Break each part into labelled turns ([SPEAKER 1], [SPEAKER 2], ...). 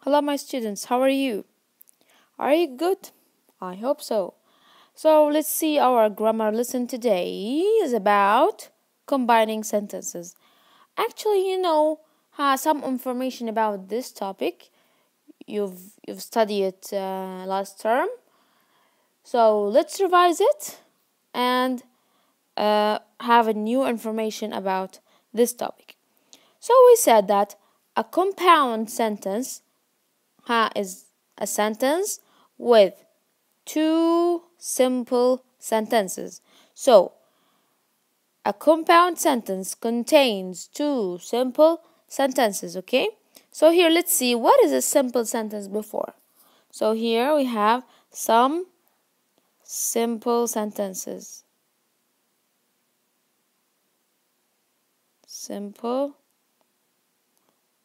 [SPEAKER 1] Hello, my students. How are you? Are you good? I hope so. So, let's see our grammar lesson today is about combining sentences. Actually, some information about this topic. You've studied it last term. So, let's revise it and have a new information about this topic. So, we said that a compound sentence is a sentence with two simple sentences. So, a compound sentence contains two simple sentences, okay? So here let's see what is a simple sentence before. So here we have some simple sentences. Simple.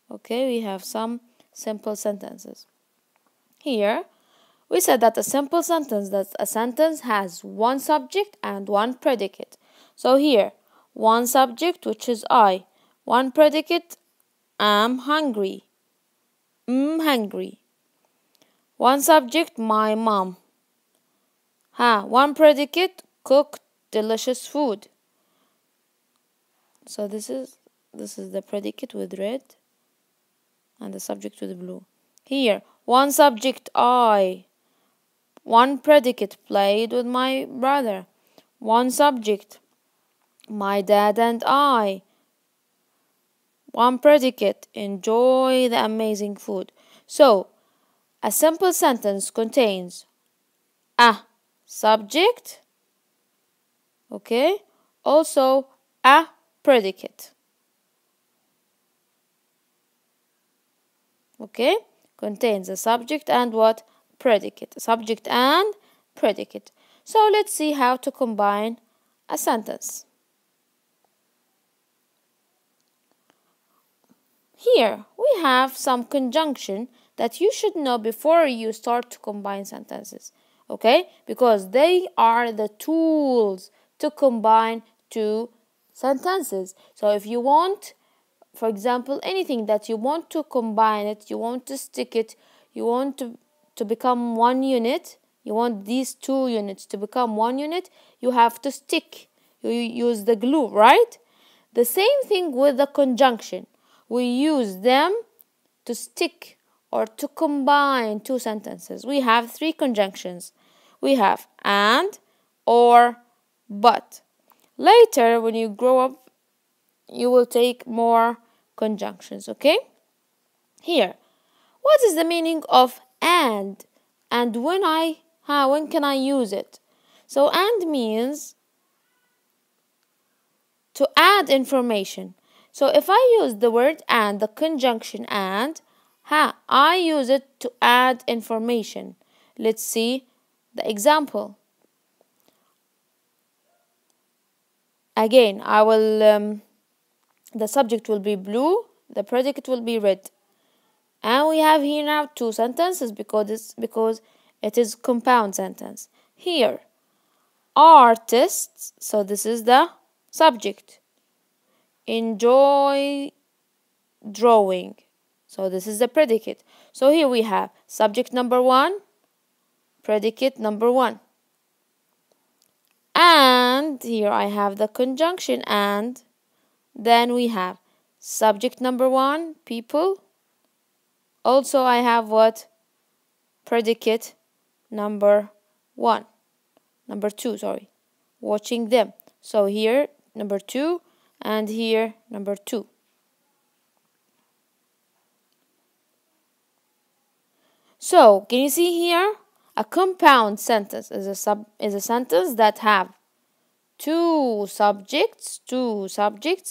[SPEAKER 1] Okay, we have some simple sentences. Here we said that a simple sentence, that a sentence has one subject and one predicate. So here, one subject, which is I, one predicate, I'm hungry, hungry. One subject, my mom. One predicate, cook delicious food. So this is the predicate with red and the subject with blue. Here, one subject, I. One predicate, played with my brother. One subject, my dad and I. One predicate, enjoy the amazing food. So, a simple sentence contains a subject, okay, also a predicate, okay, contains a subject and what? Predicate, subject and predicate. So, let's see how to combine a sentence. Here we have some conjunction that you should know before you start to combine sentences, okay? Because they are the tools to combine two sentences. So if you want, for example, anything that you want to combine it, you want to stick it, you want to become one unit, you want these two units to become one unit, you have to stick. You use the glue, right? The same thing with the conjunction. We use them to stick or to combine two sentences. We have three conjunctions. We have and, or, but. Later, when you grow up, you will take more conjunctions, okay? Here, what is the meaning of and? And when can I use it? So and means to add information. So if I use the word and, the conjunction and, I use it to add information. Let's see the example. Again, the subject will be blue, the predicate will be red. And we have here now two sentences because it is compound sentence. Here, artists, so this is the subject. Enjoy drawing. So this is the predicate. So here we have subject number one, predicate number one. And here I have the conjunction and. Then we have subject number one, people. Also I have what? Predicate number one. Number two, sorry. Watching them. So here number two and here number two. So, can you see here? A compound sentence is a sentence that have two subjects,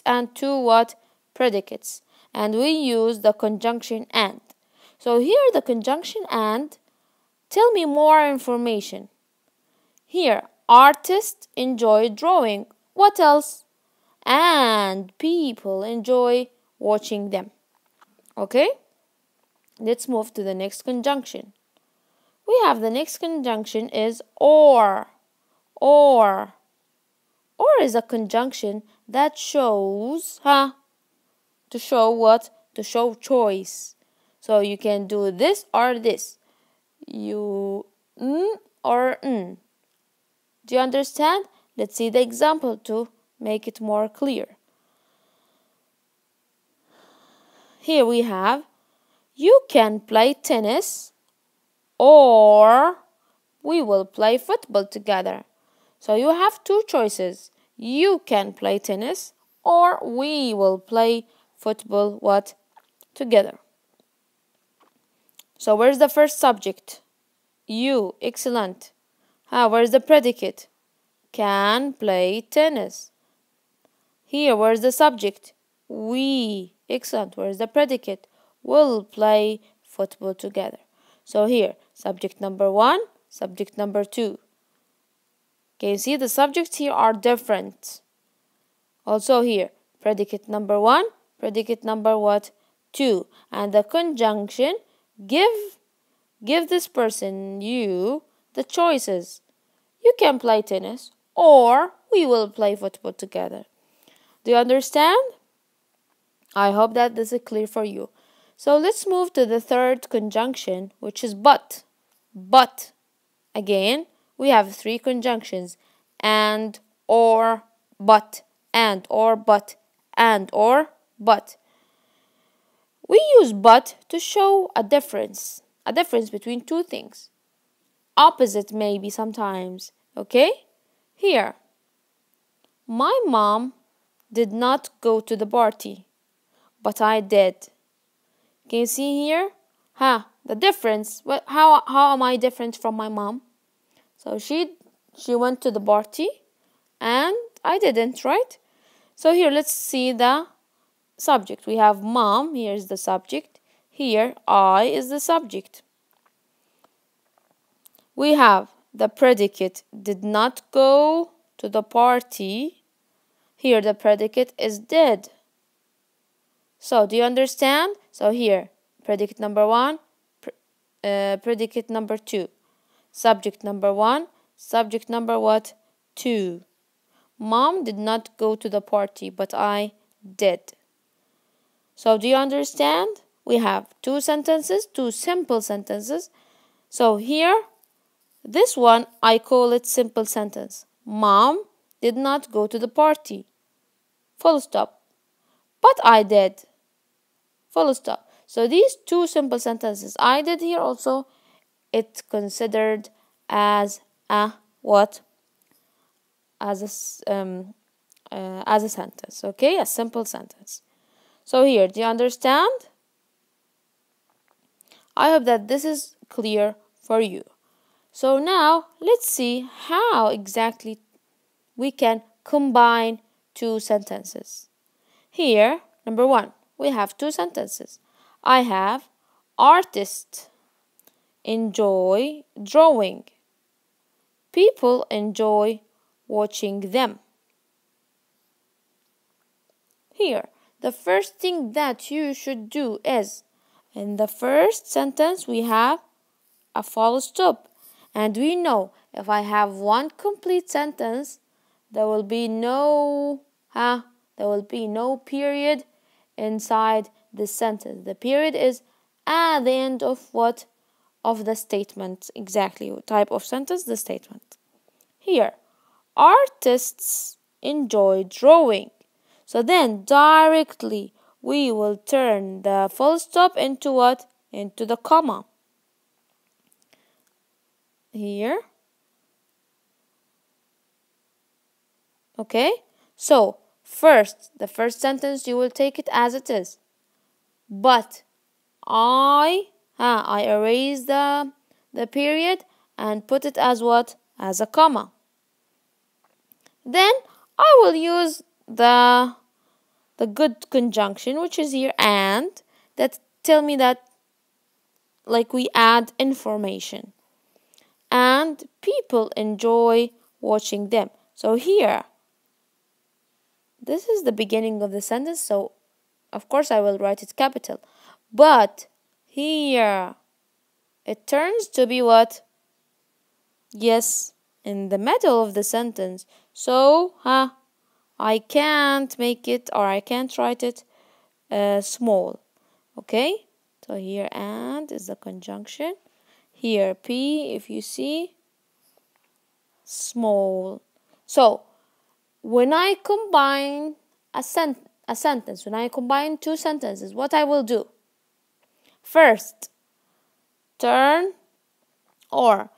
[SPEAKER 1] and two what? Predicates. And we use the conjunction and. So here the conjunction and, tell me more information. Here, artists enjoy drawing. What else? And people enjoy watching them. Okay? Let's move to the next conjunction. We have the next conjunction is or. Or is a conjunction that shows, to show what? To show choice. So you can do this or this. You or n. Do you understand? Let's see the example to make it more clear. Here we have, you can play tennis or we will play football together. So you have two choices. You can play tennis or we will play football together. So where's the first subject? You. Excellent. Where's the predicate? Can play tennis. Here, where's the subject? We. Excellent. Where's the predicate? Will play football together. So here, subject number 1, subject number 2. Can you see the subjects here are different? Also here, predicate number 1, predicate number 2. And the conjunction, give this person, you, the choices. You can play tennis or we will play football together. Do you understand? I hope that this is clear for you. So let's move to the third conjunction, which is but. But. Again, we have 3 conjunctions. And, or, but. And, or, but. And, or, but. We use but to show a difference between 2 things. Opposite maybe sometimes, okay? Here, my mom did not go to the party, but I did. Can you see here? The difference. How am I different from my mom? So she went to the party and I didn't, right? So here, let's see the subject. We have mom, here is the subject. Here, I is the subject. We have the predicate did not go to the party. Here, the predicate is did. So, do you understand? So, here, predicate number 1, predicate number 2. Subject number 1, subject number 2. Mom did not go to the party, but I did. So, do you understand? We have 2 sentences, 2 simple sentences. So, here, this one, I call it simple sentence. Mom did not go to the party. Full stop. But I did. Full stop. So these 2 simple sentences I did here also, it's considered as a what? As a sentence. Okay, a simple sentence. So here, do you understand? I hope that this is clear for you. So now, let's see how exactly we can combine 2 sentences. Here, number 1, we have 2 sentences. I have artists enjoy drawing. People enjoy watching them. Here, the first thing that you should do is, in the first sentence, we have a full stop. And we know if I have one complete sentence, there will be no period inside this sentence. The period is at the end of what? Of the statement. Exactly what type of sentence? The statement. Here, artists enjoy drawing. So then directly we will turn the full stop into what? Into the comma. Here. Okay, so the first sentence you will take it as it is. But I erase the period and put it as what? As a comma. Then I will use the good conjunction, which is here and, that tell me that like we add information. And people enjoy watching them. So here, this is the beginning of the sentence, so of course I will write it capital. But here, it turns to be what? Yes, in the middle of the sentence. So, I can't make it, or I can't write it small. Okay? So here and is the conjunction. Here P, if you see, small. So when I combine a sentence, when I combine two sentences, what I will do? First, turn or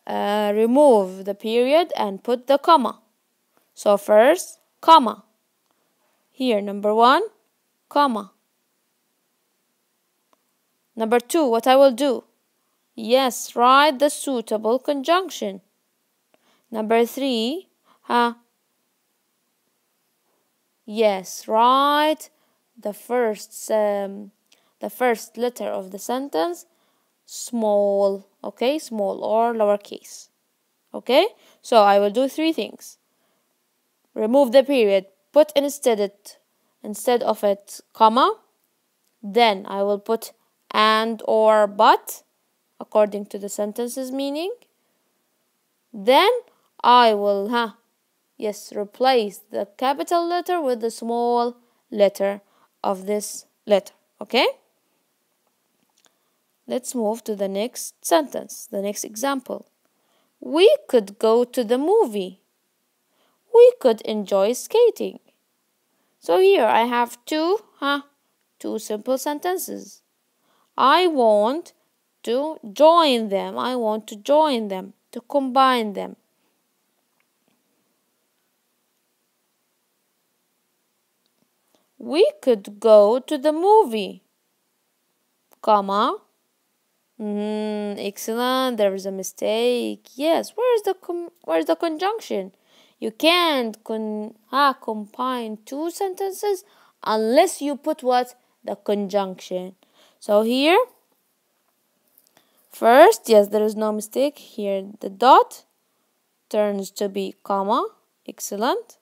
[SPEAKER 1] remove the period and put the comma. So first, comma. Here, number 1, comma. Number 2, what I will do? Yes, write the suitable conjunction. Number 3, yes, write the first letter of the sentence small, okay, small or lowercase. Okay, so I will do 3 things. Remove the period, put instead of it comma. Then I will put and or but according to the sentence's meaning. Then I will replace the capital letter with the small letter of this letter. Okay, let's move to the next sentence, the next example. We could go to the movie. We could enjoy skating. So here I have two simple sentences. I want to join them. I want to join them, to combine them. We could go to the movie, comma. Excellent. There is a mistake. Yes, where's the conjunction? You can't combine two sentences unless you put what? The conjunction. So here, first, yes, there is no mistake. Here the dot turns to be comma. Excellent.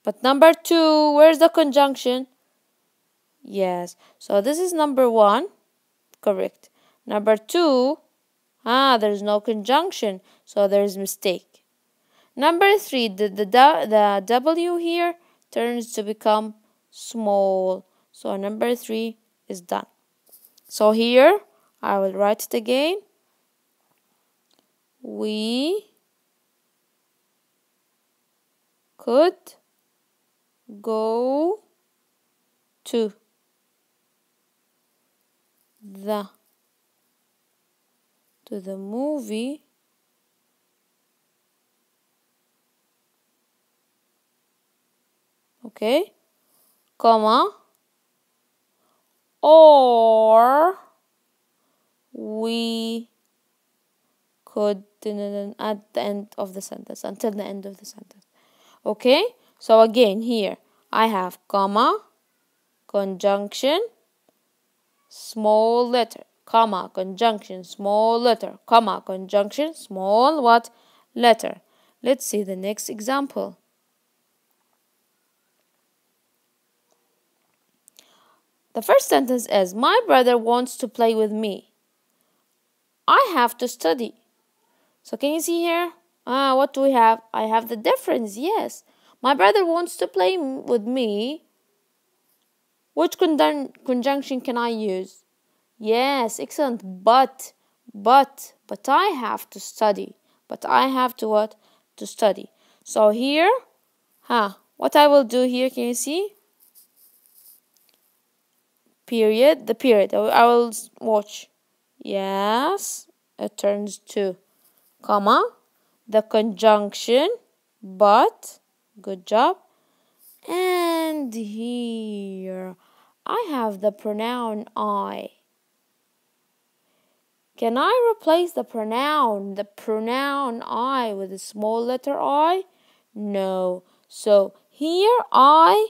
[SPEAKER 1] But number 2, where's the conjunction? Yes, so this is number 1. Correct. Number 2, there's no conjunction, so there's mistake. Number 3, the W here turns to become small. So number 3 is done. So here, I will write it again. We could go to the movie okay, comma, or we could at the end of the sentence, until the end of the sentence. Okay, so again here I have comma, conjunction, small letter, comma, conjunction, small letter, comma, conjunction, small what? Letter. Let's see the next example. The first sentence is, my brother wants to play with me. I have to study. So can you see here? What do we have? I have the difference, yes. My brother wants to play with me. Which conjunction can I use? Yes, excellent. But I have to study. But I have to what? To study. So here, what I will do here, can you see? Period, the period. I will watch. Yes, it turns to comma, the conjunction, but, good job. And here, I have the pronoun I. Can I replace the pronoun I with a small letter I? No. So here I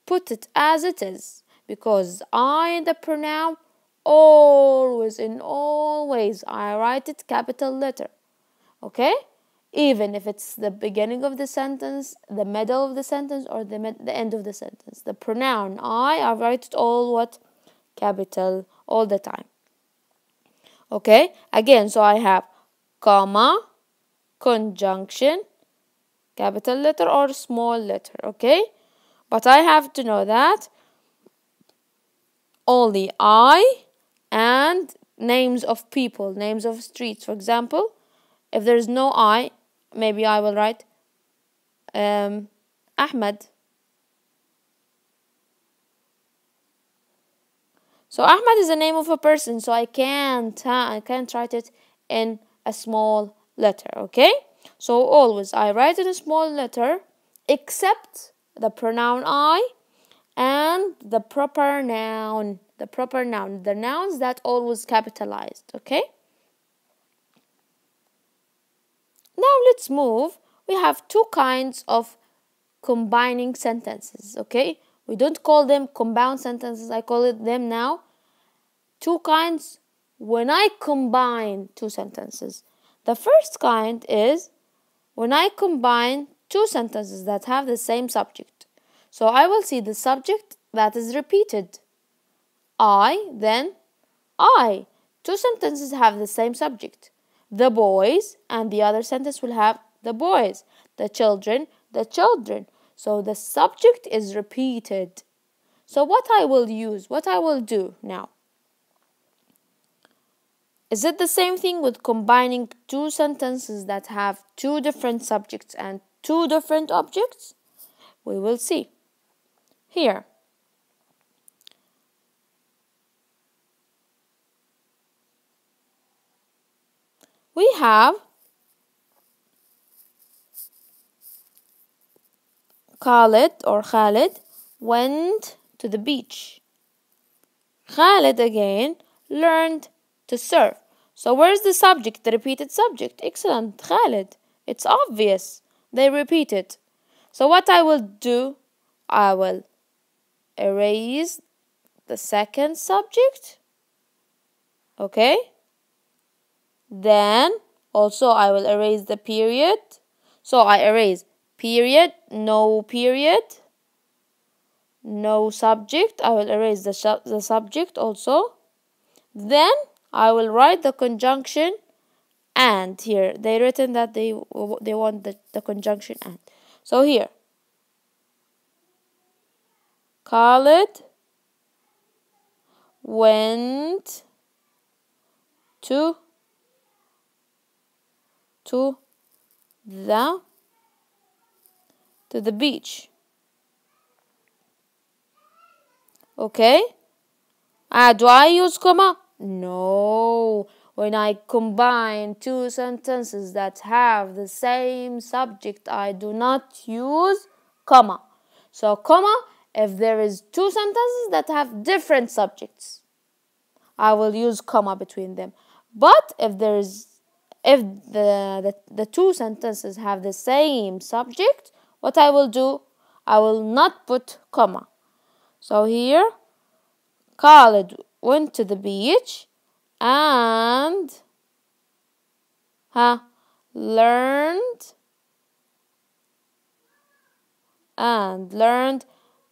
[SPEAKER 1] put it as it is, because I, the pronoun, always, in all ways, I write it capital letter. Okay? Even if it's the beginning of the sentence, the middle of the sentence, or the end of the sentence. The pronoun I write it all what? Capital, all the time. Okay? Again, so I have comma, conjunction, capital letter or small letter. Okay? But I have to know that only I and names of people, names of streets. For example, if there's no I, maybe I will write Ahmed. So Ahmed is the name of a person, so I can't write it in a small letter, okay? So always I write in a small letter, except the pronoun I and the proper noun. The nouns that always capitalized, okay? Now let's move. We have two kinds of combining sentences, okay? We don't call them compound sentences, I call it them now two kinds when I combine two sentences. The first kind is when I combine two sentences that have the same subject. So I will see the subject that is repeated. I, then I. Two sentences have the same subject. The boys, and the other sentence will have the boys. The children, the children. So the subject is repeated. So what I will do now? Is it the same thing with combining two sentences that have two different subjects and two different objects? We will see. Here. We have Khalid went to the beach. Khalid again learned to surf. So where's the subject, the repeated subject? Excellent, Khalid. It's obvious. They repeat it. So what I will do, I will erase the second subject. Okay? Then also I will erase the period. So I erase period, no subject. I will erase the subject also. Then I will write the conjunction and. Here they written that they want the conjunction and. So here, Khalid went to the beach. Okay? Do I use comma? No. When I combine two sentences that have the same subject, I do not use comma. So comma, if there is two sentences that have different subjects, I will use comma between them. But if the two sentences have the same subject, what I will do, I will not put comma. So here, Khalid went to the beach and learned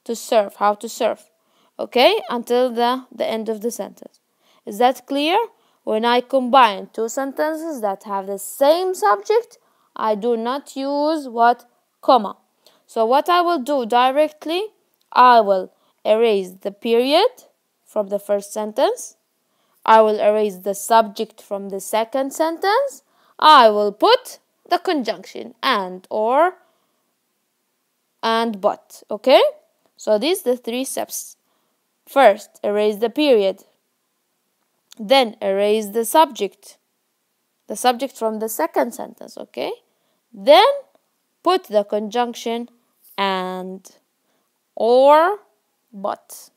[SPEAKER 1] to surf, how to surf. Okay, until the end of the sentence. Is that clear? When I combine two sentences that have the same subject, I do not use what? Comma. So what I will do directly, I will erase the period from the first sentence. I will erase the subject from the second sentence. I will put the conjunction and, or, and, but. Okay? So these are the three steps. First, erase the period. Then erase the subject from the second sentence, okay? Then put the conjunction and, or, but.